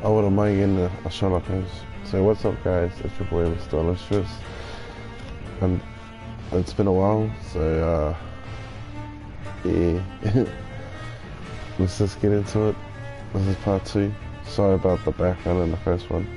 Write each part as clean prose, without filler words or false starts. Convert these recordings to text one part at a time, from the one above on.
I wouldn't mind getting a Sherlock Holmes. So what's up guys, it's your boy Mr. Illustrious. And it's been a while, so yeah. Let's just get into it. This is part 2. Sorry about the background in the first one.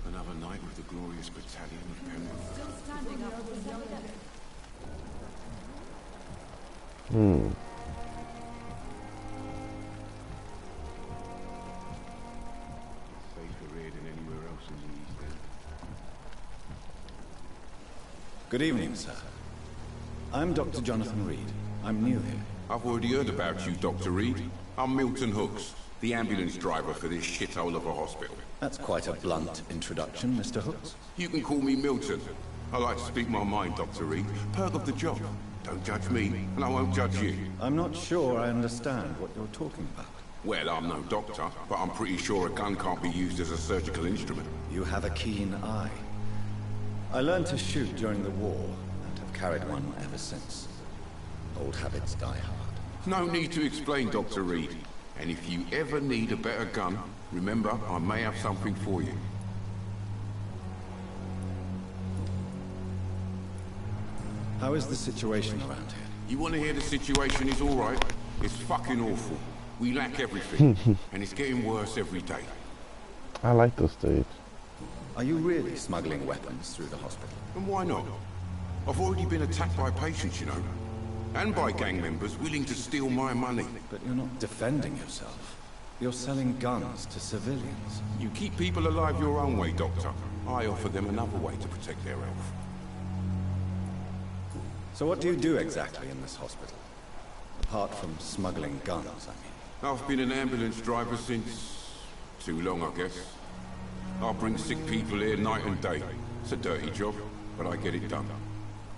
Another night with the glorious battalion of Penrith. Still standing up for the other. Safer here than anywhere else in the East End. Good evening, sir. I'm Dr. Jonathan Reed. I'm new here. I've already heard about you, Dr. Reed. I'm Milton Hooks, the ambulance driver for this shithole of a hospital. That's quite a blunt introduction, Mr. Hooks. You can call me Milton. I like to speak my mind, Dr. Reed. Perk of the job. Don't judge me, and I won't judge you. I'm not sure I understand what you're talking about. Well, I'm no doctor, but I'm pretty sure a gun can't be used as a surgical instrument. You have a keen eye. I learned to shoot during the war, and have carried one ever since. Old habits die hard. No need to explain, Dr. Reed. And if you ever need a better gun, remember, I may have something for you. How is the situation around here? You want to hear the situation is all right? It's fucking awful. We lack everything, and it's getting worse every day. I like this dude. Are you really smuggling weapons through the hospital? And why not? I've already been attacked by patients, you know. And by gang members willing to steal my money. But you're not defending yourself. You're selling guns to civilians. You keep people alive your own way, Doctor. I offer them another way to protect their health. So what do you do exactly in this hospital? Apart from smuggling guns, I mean. I've been an ambulance driver since... too long, I guess. I bring sick people here night and day. It's a dirty job, but I get it done.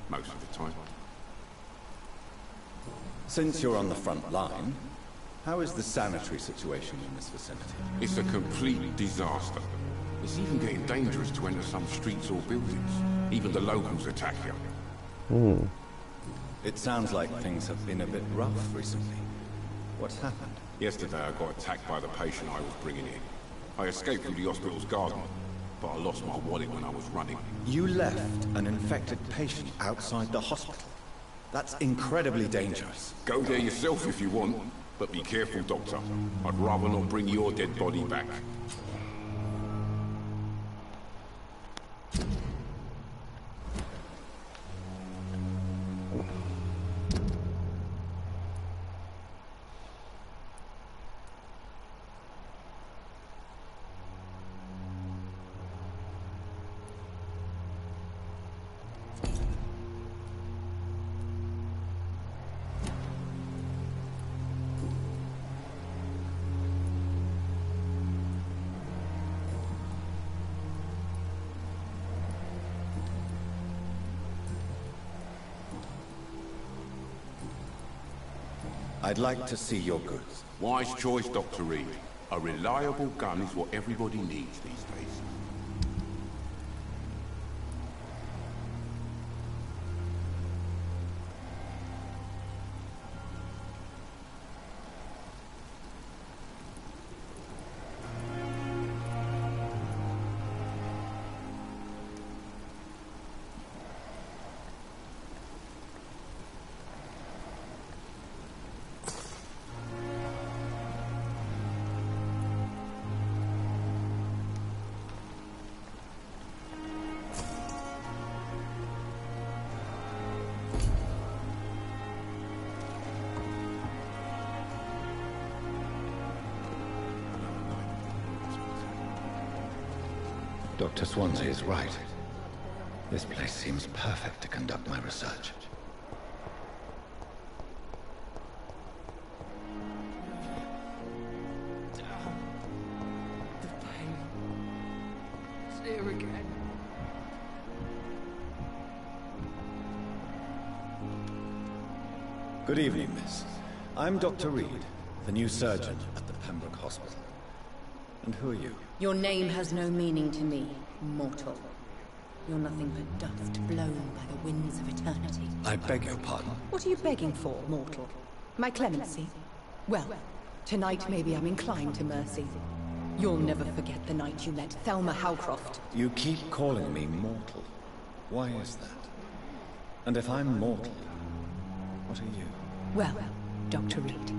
Most of the time. Since you're on the front line, how is the sanitary situation in this vicinity? It's a complete disaster. It's even getting dangerous to enter some streets or buildings. Even the locals attack you. It sounds like things have been a bit rough recently. What's happened? Yesterday I got attacked by the patient I was bringing in. I escaped through the hospital's garden, but I lost my wallet when I was running. You left an infected patient outside the hospital? That's incredibly dangerous. Go there yourself if you want, but be careful, Doctor. I'd rather not bring your dead body back. I'd like to see your goods. Wise choice, Dr. Reed. A reliable gun is what everybody needs these days. Dr. Swansea is right. This place seems perfect to conduct my research. The pain. It's here again. Good evening, miss. I'm Dr. Reed, the new surgeon at the Pembroke Hospital. And who are you? Your name has no meaning to me, mortal. You're nothing but dust blown by the winds of eternity. I beg your pardon. What are you begging for, mortal? My clemency? Well, tonight maybe I'm inclined to mercy. You'll never forget the night you met Thelma Howcroft. You keep calling me mortal. Why is that? And if I'm mortal, what are you? Well, Dr. Reed,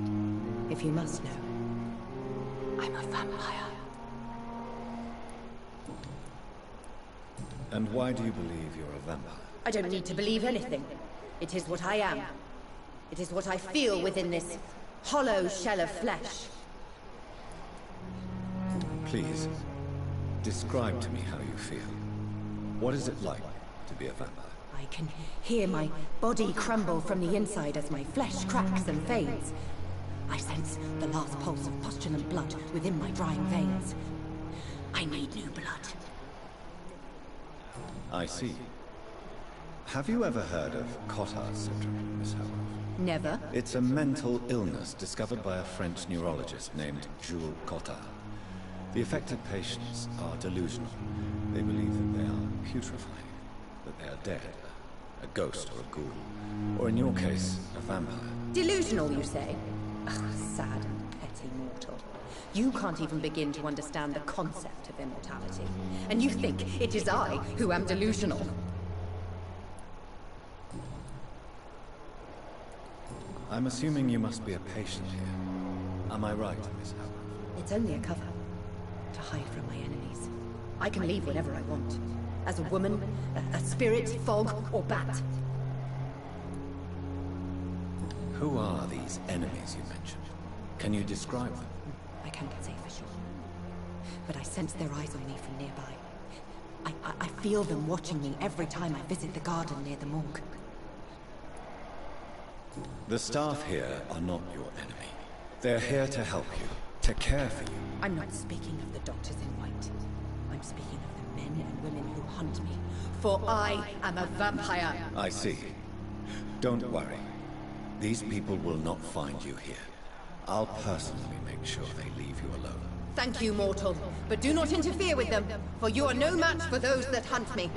if you must know, I'm a vampire. And why do you believe you're a vampire? I don't need to believe anything. It is what I am. It is what I feel within this hollow shell of flesh. Please, describe to me how you feel. What is it like to be a vampire? I can hear my body crumble from the inside as my flesh cracks and fades. I sense the last pulse of postulant blood within my drying veins. I need new blood. I see. Have you ever heard of Cotard's syndrome, Miss Howcroft? Never. It's a mental illness discovered by a French neurologist named Jules Cotard. The affected patients are delusional. They believe that they are putrefying, that they are dead, a ghost or a ghoul, or in your case, a vampire. Delusional, you say? Oh, sad and petty mortal. You can't even begin to understand the concept of immortality. And you think it is I who am delusional. I'm assuming you must be a patient here. Am I right, Miss Howcroft? It's only a cover. To hide from my enemies. I can leave whenever I want. As a woman, a spirit, fog, or bat. Who are these enemies you mentioned? Can you describe them? I can't say for sure. But I sense their eyes on me from nearby. I feel them watching me every time I visit the garden near the morgue. The staff here are not your enemy. They're here to help you, to care for you. I'm not speaking of the doctors in white. I'm speaking of the men and women who hunt me. For I am a vampire. I see. Don't worry. These people will not find you here. I'll personally make sure they leave you alone. Thank you, mortal. But do not interfere with them, for you are no match for those that hunt me.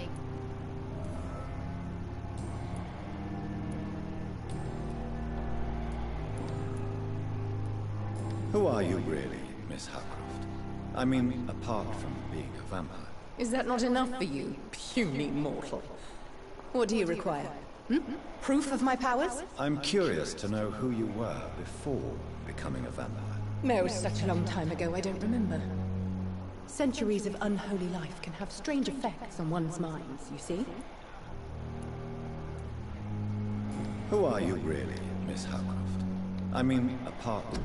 Who are you really, Miss Howcroft? I mean, apart from being a vampire. Is that not enough for you, puny mortal? What do you require? Proof of my powers? I'm curious to know who you were before becoming a vampire. No, such a long time ago, I don't remember. Centuries of unholy life can have strange effects on one's minds, you see? Who are you really, Miss Howcroft? I mean, apart from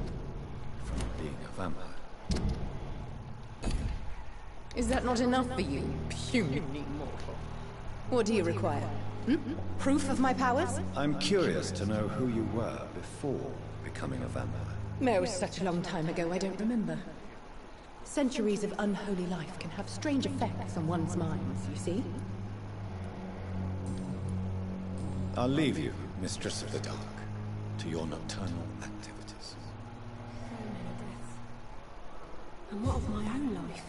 being a vampire. Is that not enough for you, puny mortal? What do you require? Proof of my powers? I'm curious to know who you were before becoming a vampire. No, such a long time ago, I don't remember. Centuries of unholy life can have strange effects on one's minds, you see? I'll leave you, Mistress of the Dark, to your nocturnal activities. So many deaths. And what of my own life?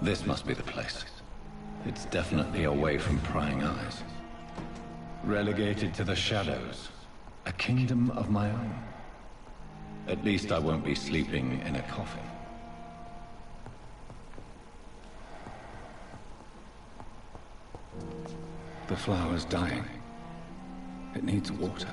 This must be the place. It's definitely away from prying eyes. Relegated to the shadows. A kingdom of my own. At least I won't be sleeping in a coffin. The flower's dying. It needs water.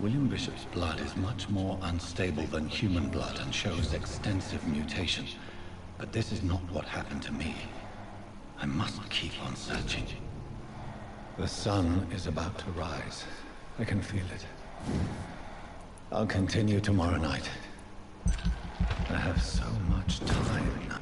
William Bishop's blood is much more unstable than human blood and shows extensive mutation. But this is not what happened to me. I must keep on searching. The sun is about to rise. I can feel it. I'll continue tomorrow night. I have so much time now.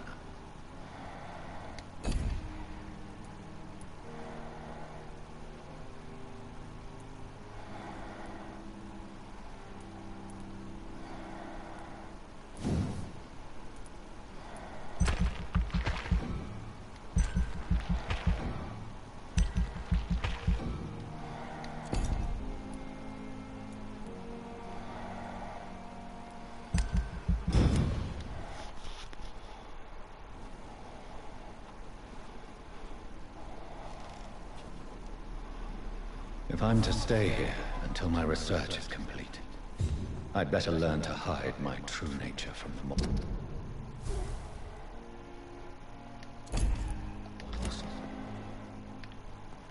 If I'm to stay here until my research is complete, I'd better learn to hide my true nature from the mob.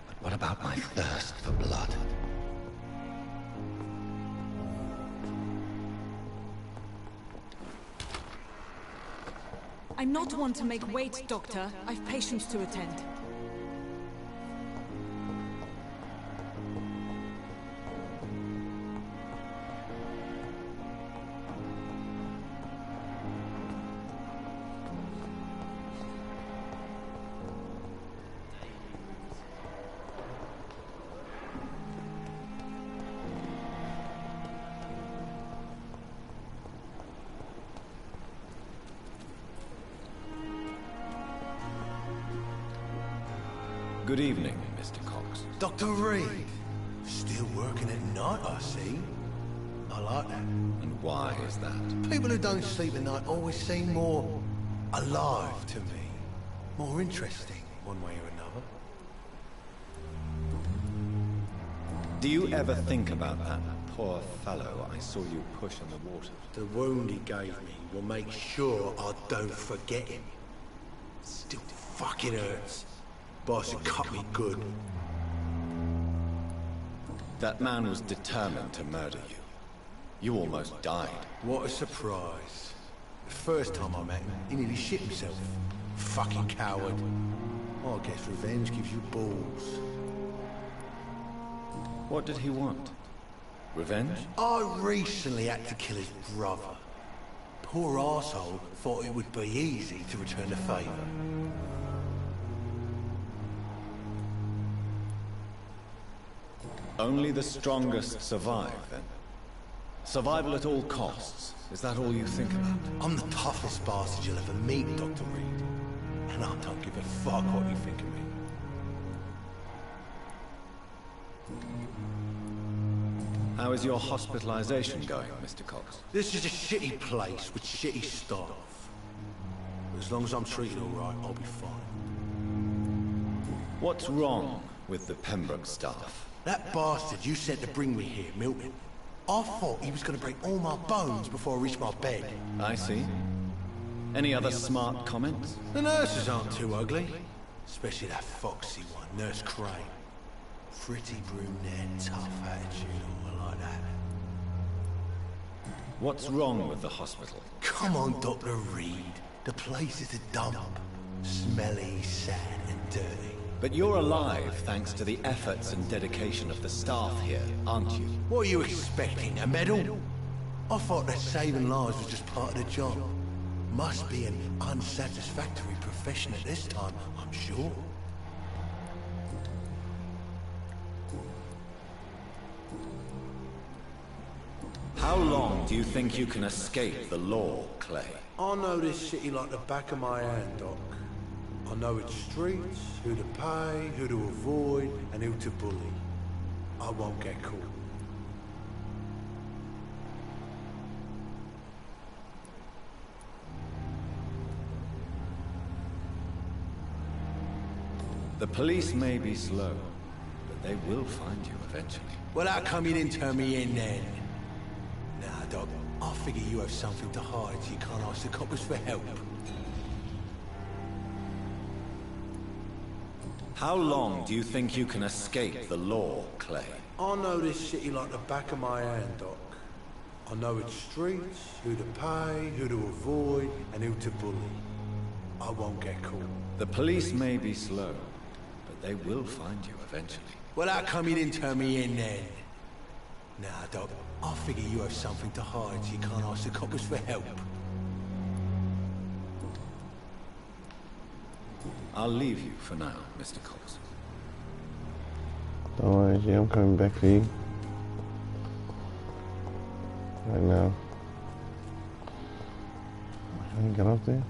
But what about my thirst for blood? I'm not one to make wait, Doctor. I've patients to attend. Good evening, Mr. Cox. Dr. Reed. Still working at night, I see. I like that. And why is that? People who don't sleep at night always seem more alive to me. More interesting, one way or another. Do you ever think about that poor fellow I saw you push in the water? The wound he gave me will make sure I don't forget him. Still fucking hurts. Boss had cut me good. That man was determined to murder you. You almost died. What a surprise. The first time I met him, he nearly shit himself. Fucking coward. Oh, I guess revenge gives you balls. What did he want? Revenge? I recently had to kill his brother. Poor arsehole thought it would be easy to return the favour. Only the strongest survive, then? Survival at all costs. Is that all you think about? I'm the toughest bastard you'll ever meet, Dr. Reed. And I don't give a fuck what you think of me. How is your hospitalization going, Mr. Cox? This is a shitty place with shitty staff. But as long as I'm treated all right, I'll be fine. What's wrong with the Pembroke staff? That bastard you sent to bring me here, Milton. I thought he was going to break all my bones before I reached my bed. I see. Any other smart comments? The nurses aren't too ugly. Especially that foxy one, Nurse Crane. Pretty brunette, tough attitude, all like that. What's wrong with the hospital? Come on, Dr. Reed. The place is a dump. Smelly, sad, and dirty. But you're alive thanks to the efforts and dedication of the staff here, aren't you? What are you expecting, a medal? I thought that saving lives was just part of the job. Must be an unsatisfactory profession at this time, I'm sure. How long do you think you can escape the law, Clay? I know this city like the back of my hand, Doc. I know its streets, who to pay, who to avoid, and who to bully. I won't get caught. The police may be slow, but they will find you eventually. Well, how come you didn't turn me in then? Nah, Doc, I figure you have something to hide so you can't ask the coppers for help. How long do you think you can escape the law, Clay? I know this city like the back of my hand, Doc. I know its streets, who to pay, who to avoid, and who to bully. I won't get caught. The police may be slow, but they will find you eventually. Well, how come you didn't turn me in then? Nah, Doc, I figure you have something to hide so you can't ask the coppers for help. I'll leave you for now, Mr. Cox. Don't worry, G, I'm coming back for you. Right now. Can I get up there?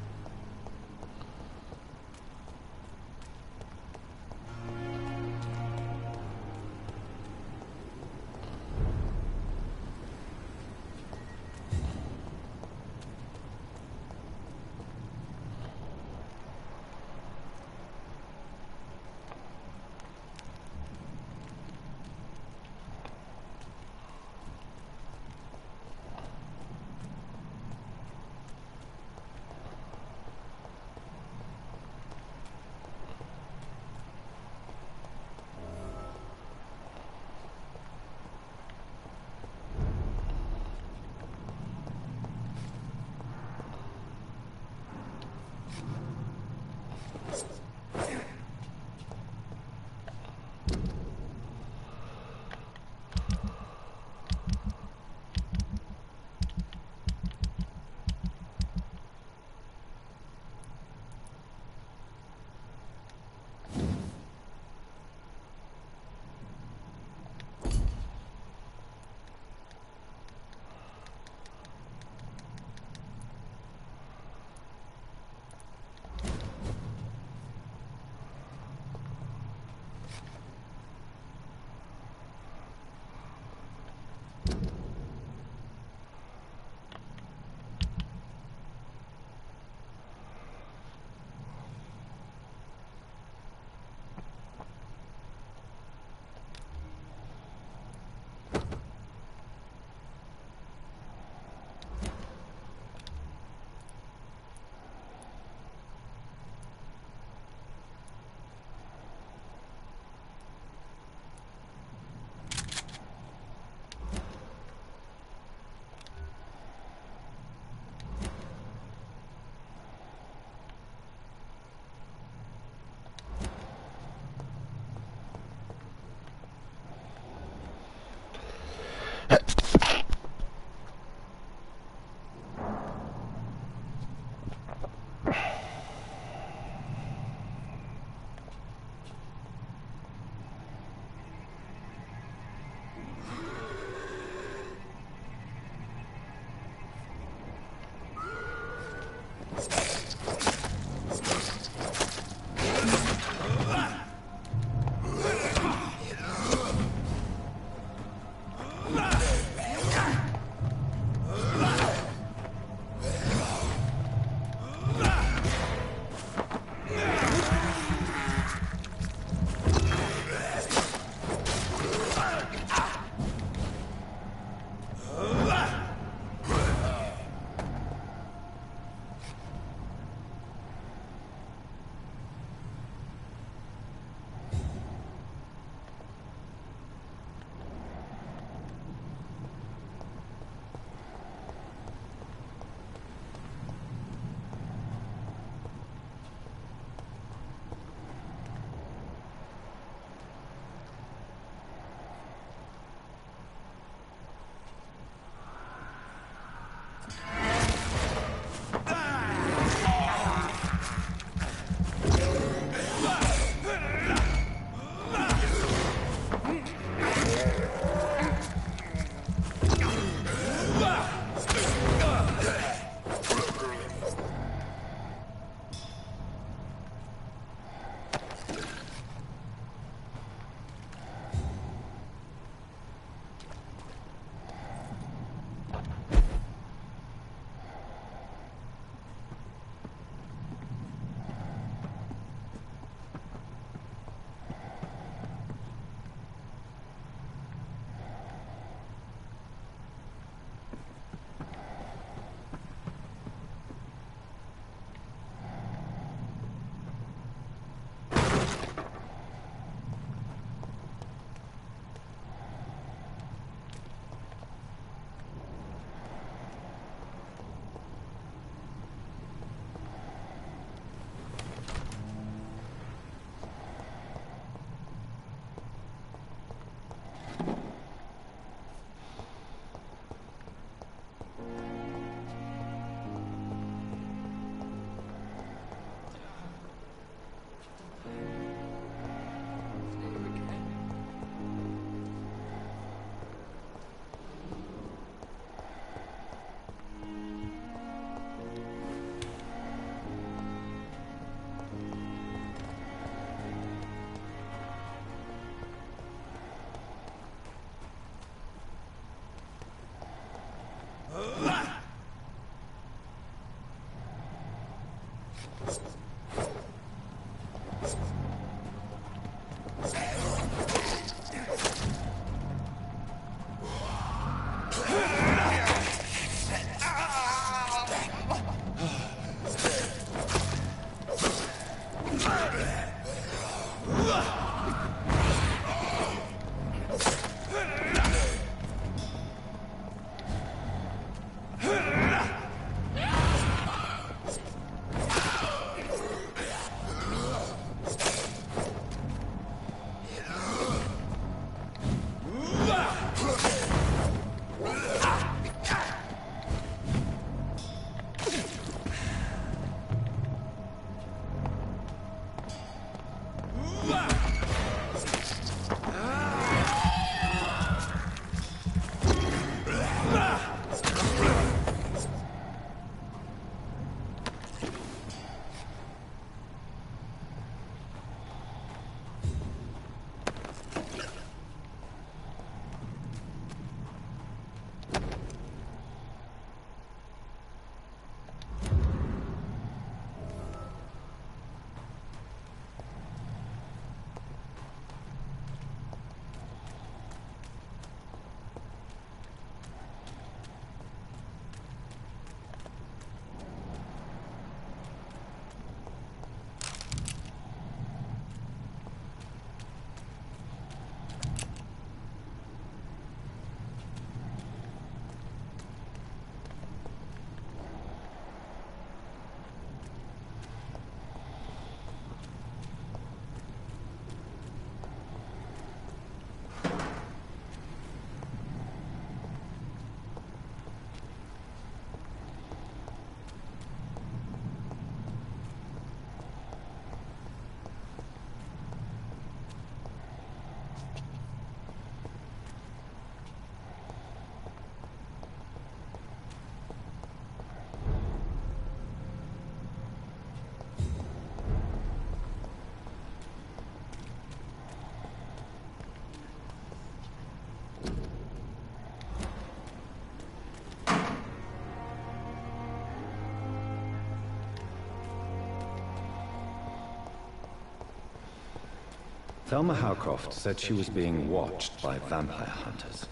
Thelma Howcroft said she was being watched by vampire hunters.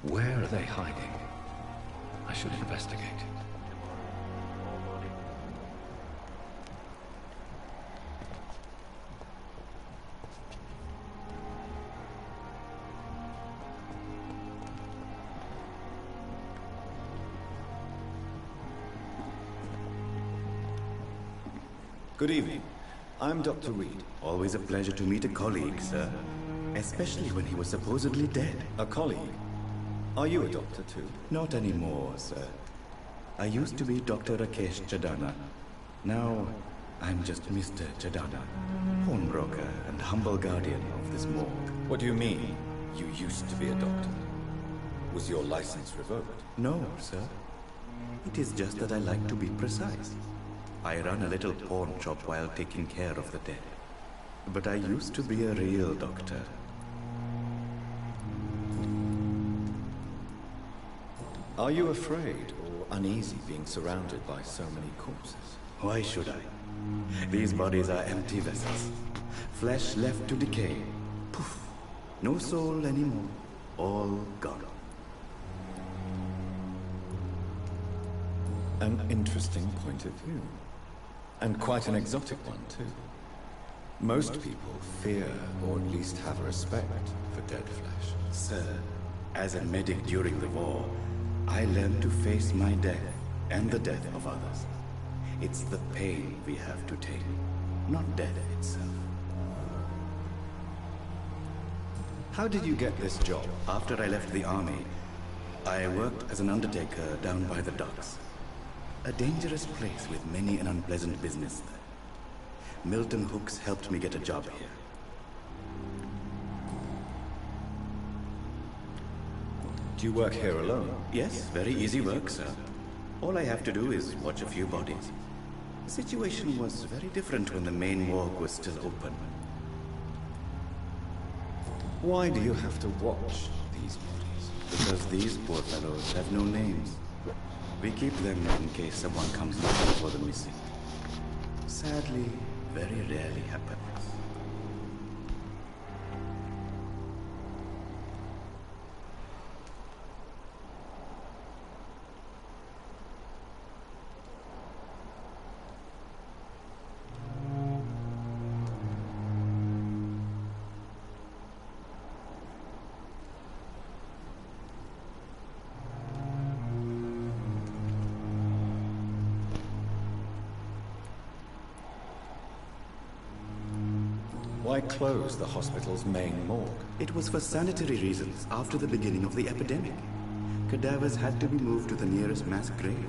Where are they hiding? I should investigate. Good evening. I'm Dr. Reed. Always a pleasure to meet a colleague, sir. Especially when he was supposedly dead. A colleague? Are you a doctor too? Not anymore, sir. I used to be Dr. Rakesh Chadana. Now, I'm just Mr. Chadana, pawnbroker and humble guardian of this morgue. What do you mean, you used to be a doctor? Was your license revoked? No, sir. It is just that I like to be precise. I run a little pawn shop while taking care of the dead. But I used to be a real doctor. Are you afraid or uneasy being surrounded by so many corpses? Why should I? These bodies are empty vessels. Flesh left to decay. Poof. No soul anymore. All gone. An interesting point of view. And quite an exotic one, too. Most people fear, or at least have respect, for dead flesh. Sir, as a medic during the war, I learned to face my death and the death of others. It's the pain we have to take, not death itself. How did you get this job? After I left the army, I worked as an undertaker down by the docks. A dangerous place with many an unpleasant business there. Milton Hooks helped me get a job here. Do you work here alone? Yes, very easy work, sir. All I have to do is watch a few bodies. The situation was very different when the main morgue was still open. Why do you have to watch these bodies? Because these poor fellows have no names. We keep them in case someone comes looking for the missing. sadly very rarely happens. Why close the hospital's main morgue? It was for sanitary reasons after the beginning of the epidemic. Cadavers had to be moved to the nearest mass grave.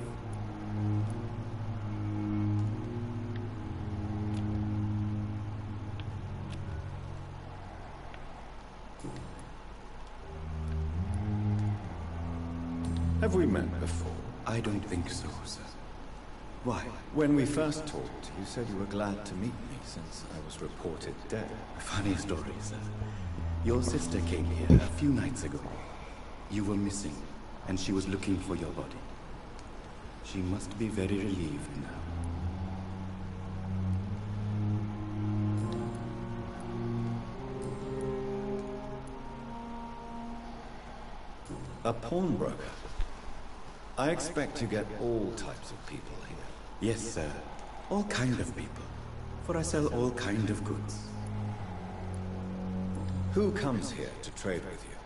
Have we met before? I don't think so, sir. Why? When we first talked, you said you were glad to meet me since I was reported dead. Funny story, sir. Your sister came here a few nights ago. You were missing, and she was looking for your body. She must be very relieved now. A pawnbroker? I expect you get all types of people here. Yes, sir. All kind of people. For I sell all kind of goods. Who comes here to trade with you?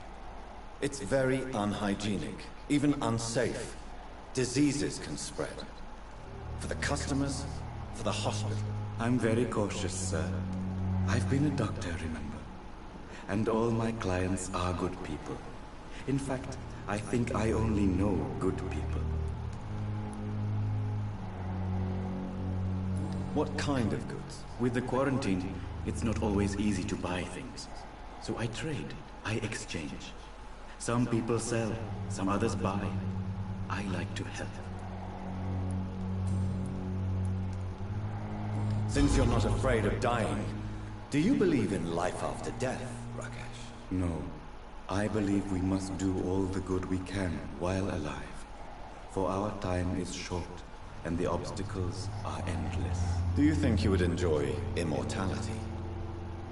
It's very unhygienic, even unsafe. Diseases can spread. For the customers, for the hospital. I'm very cautious, sir. I've been a doctor, remember? And all my clients are good people. In fact, I think I only know good people. What kind of goods? With the quarantine, it's not always easy to buy things. So I trade, I exchange. Some people sell, some others buy. I like to help. Since you're not afraid of dying, do you believe in life after death, Rakesh? No. I believe we must do all the good we can while alive. For our time is short, and the obstacles are endless. Do you think you would enjoy immortality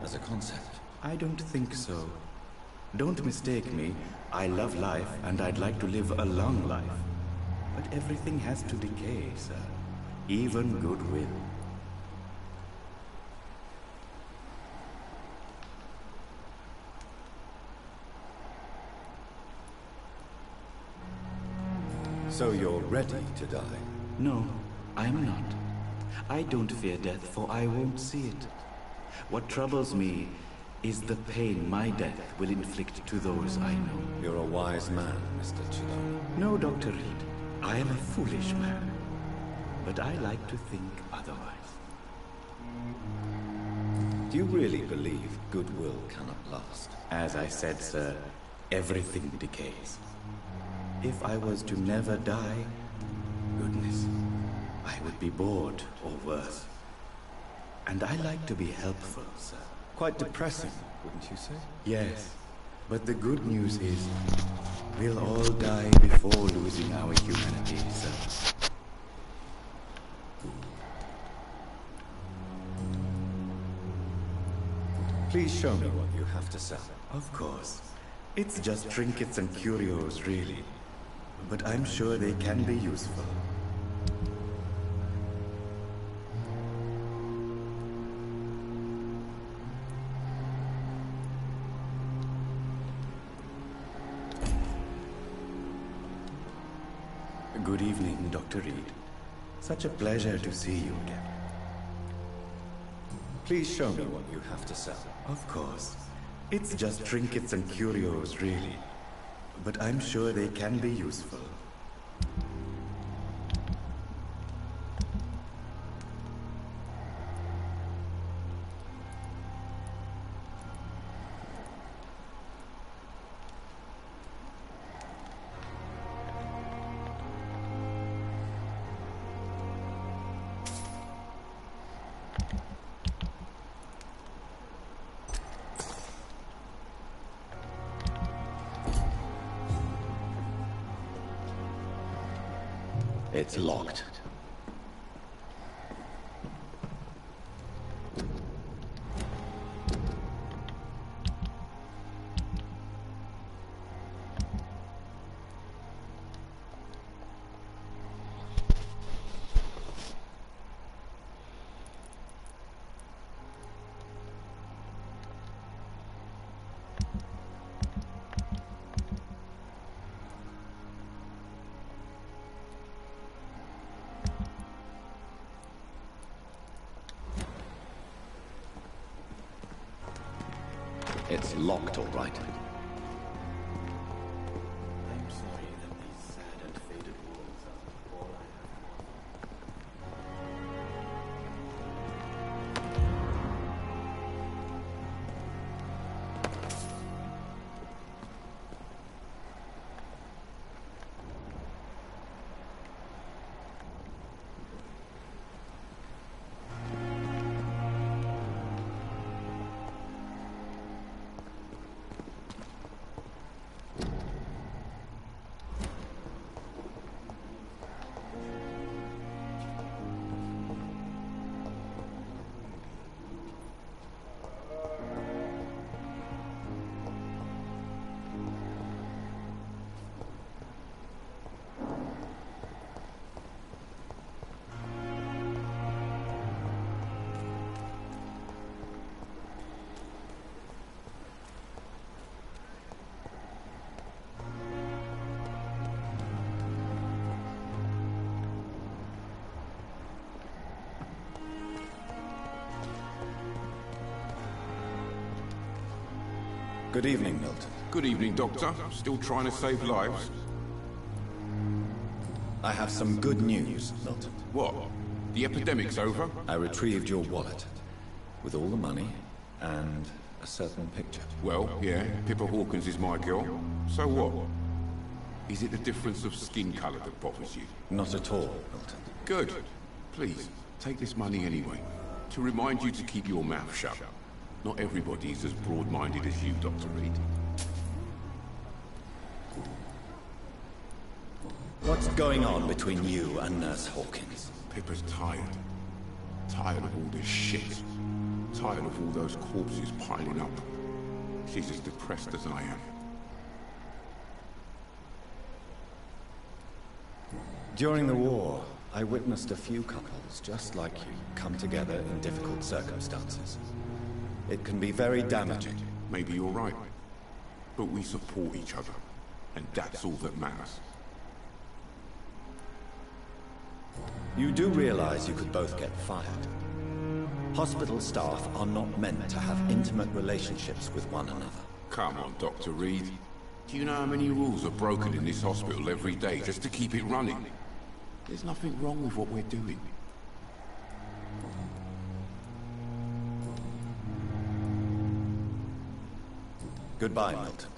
as a concept? I don't think so. Don't mistake me. I love life, and I'd like to live a long life. But everything has to decay, sir. Even goodwill. So you're ready to die? No, I'm not. I don't fear death, for I won't see it. What troubles me is the pain my death will inflict to those I know. You're a wise man, Mr. Chiloni. No, Dr. Reed. I am a foolish man. But I like to think otherwise. Do you really believe goodwill cannot last? As I said, sir, everything decays. If I was to never die, goodness, I would be bored or worse. And I like to be helpful, sir. Quite depressing, wouldn't you say? Yes, but the good news is, we'll all die before losing our humanity, sir. Please show me what you have to sell. Of course. It's just trinkets and curios, really. But I'm sure they can be useful. Good evening, Dr. Reed. Such a pleasure to see you again. Please show me what you have to sell. Of course. It's just trinkets and curios, really. But I'm sure they can be useful. It's locked. It's locked, all right. I'm sorry that these sad and faded walls are all I have. Good evening, Milton. Good evening, Doctor. Still trying to save lives? I have some good news, Milton. What? The epidemic's over? I retrieved your wallet, with all the money, and a certain picture. Well, yeah, Pippa Hawkins is my girl. So what? Is it the difference of skin colour that bothers you? Not at all, Milton. Good. Please, take this money anyway. To remind you to keep your mouth shut. Not everybody's as broad-minded as you, Dr. Reed. What's going on between you and Nurse Hawkins? Pippa's tired. Tired of all this shit. Tired of all those corpses piling up. She's as depressed as I am. During the war, I witnessed a few couples just like you come together in difficult circumstances. It can be very damaging. Maybe you're right. But we support each other. And that's all that matters. You do realize you could both get fired. Hospital staff are not meant to have intimate relationships with one another. Come on, Dr. Reed. Do you know how many rules are broken in this hospital every day just to keep it running? There's nothing wrong with what we're doing. Goodbye, Milton.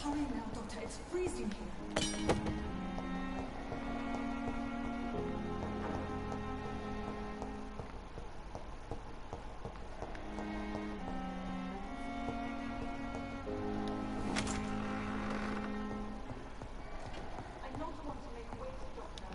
Hurry now, Doctor. It's freezing here. I don't want to make a waste, Doctor.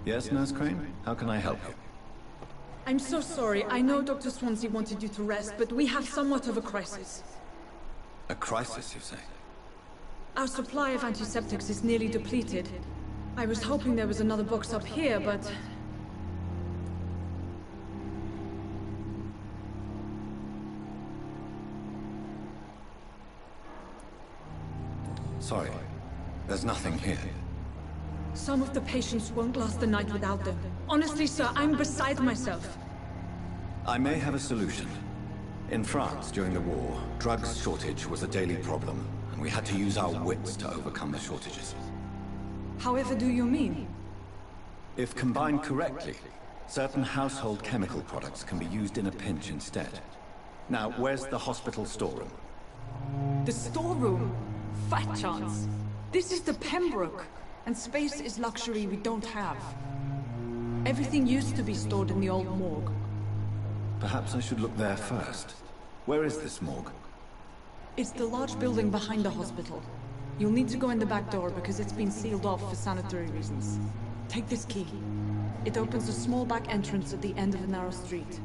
Yes, Nurse Crane? How can I help you? I'm so sorry. I know Dr. Swansea wanted you to rest, but we have somewhat of a crisis. A crisis, you say? Our supply of antiseptics is nearly depleted. I was hoping there was another box up here, but... Sorry. There's nothing here. Some of the patients won't last the night without them. Honestly, sir, I'm beside myself. I may have a solution. In France, during the war, drugs shortage was a daily problem, and we had to use our wits to overcome the shortages. However do you mean? If combined correctly, certain household chemical products can be used in a pinch instead. Now, where's the hospital storeroom? The storeroom? Fat chance. This is the Pembroke, and space is luxury we don't have. Everything used to be stored in the old morgue. Perhaps I should look there first. Where is this morgue? It's the large building behind the hospital. You'll need to go in the back door because it's been sealed off for sanitary reasons. Take this key. It opens a small back entrance at the end of a narrow street.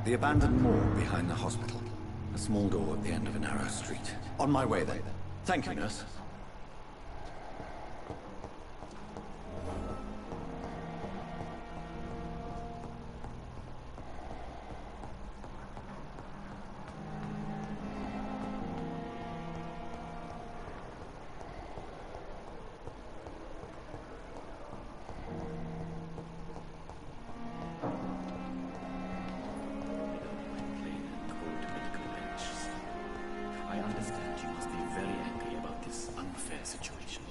The abandoned morgue behind the hospital. A small door at the end of a narrow street. On my way then. Thank you, nurse. I understand you must be very angry about this unfair situation.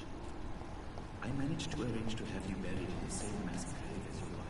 I managed to arrange to have you buried in the same mass grave as your wife.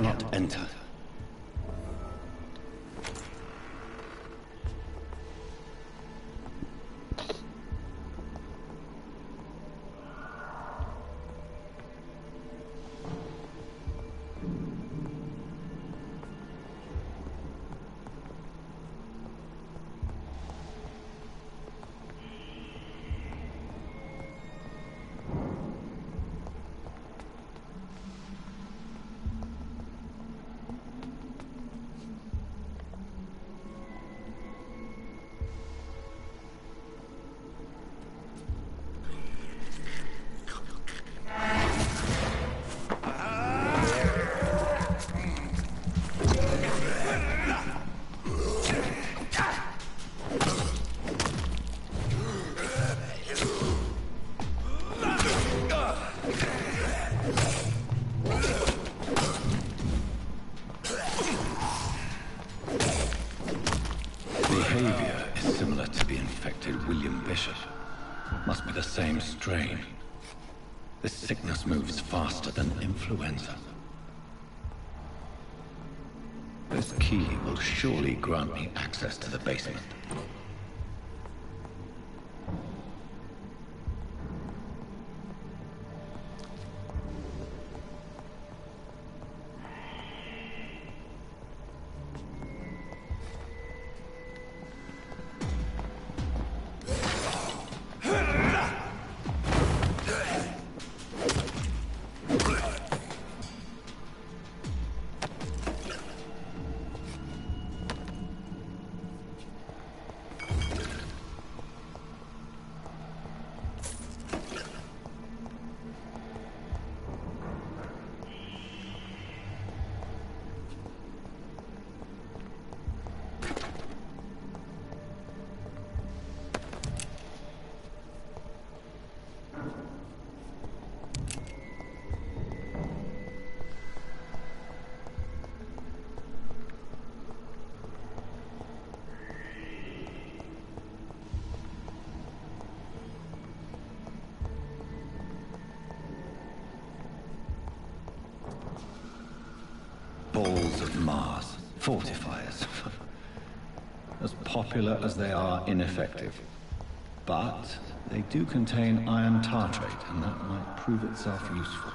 cannot enter. Behavior is similar to the infected William Bishop. Must be the same strain. This sickness moves faster than influenza. This key will surely grant me access to the basement. Balls of Mars. Fortifiers. As popular as they are ineffective. But they do contain iron tartrate, and that might prove itself useful.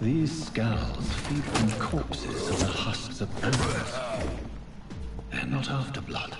These scowls feed from corpses and the husks of animals. They're not after blood.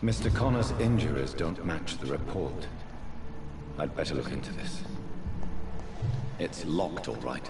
Mr. Connor's injuries don't match the report. I'd better look into this. It's locked, all right.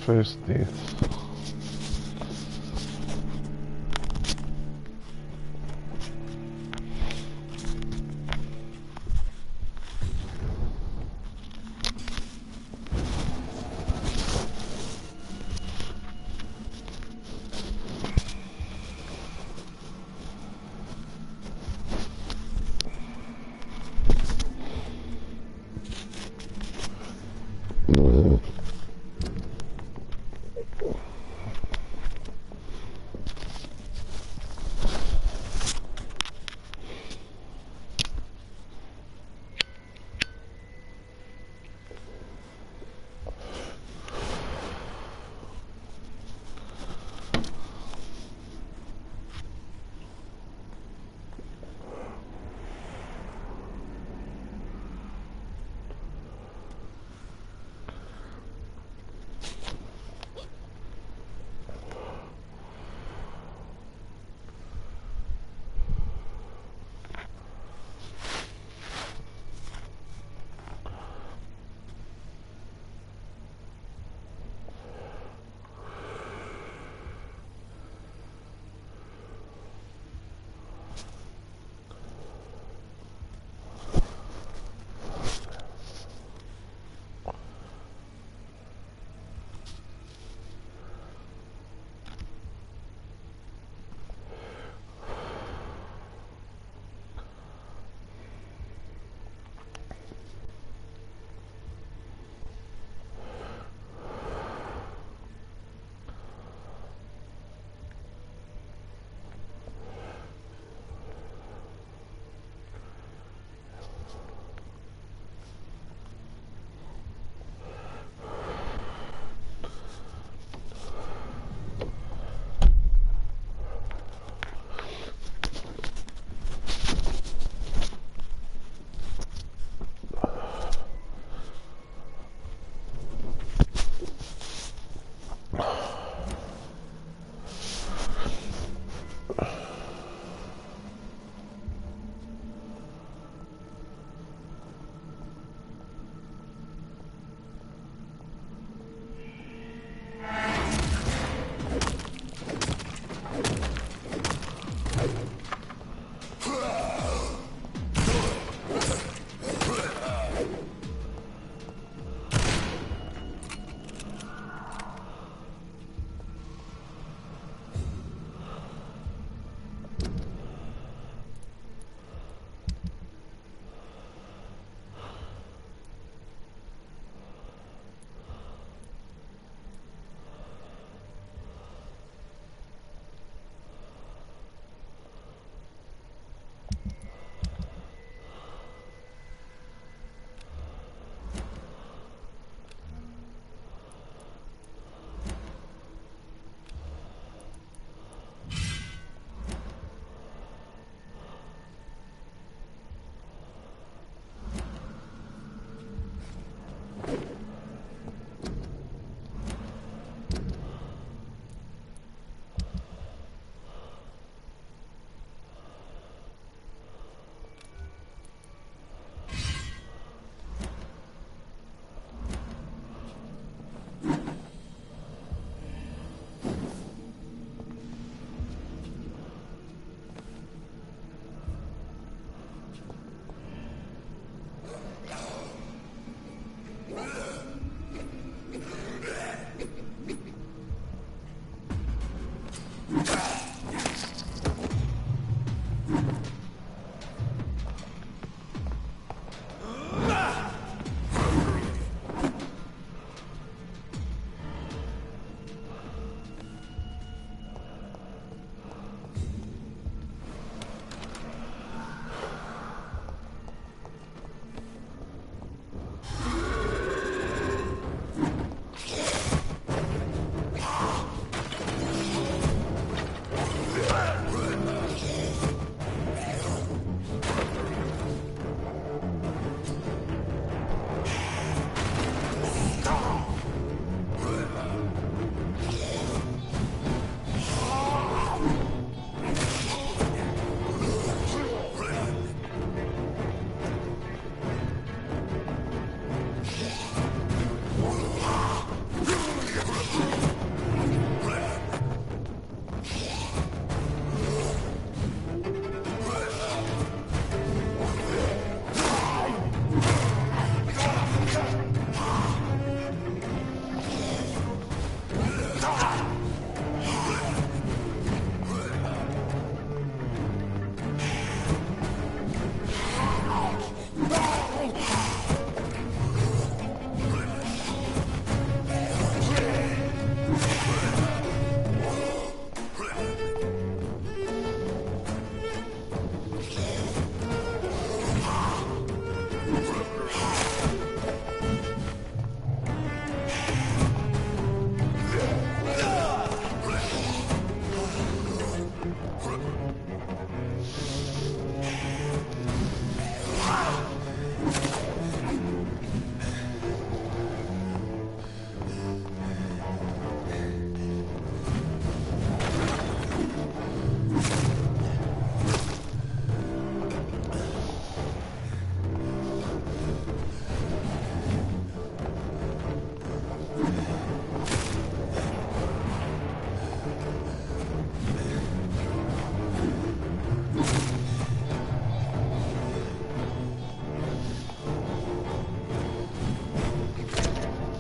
First death.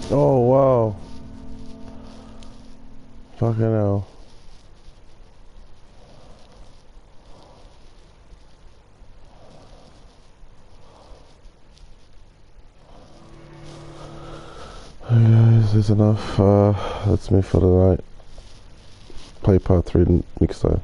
Oh, wow. Fucking hell. Hey guys, this is enough. That's me for tonight. Play part 3 next time.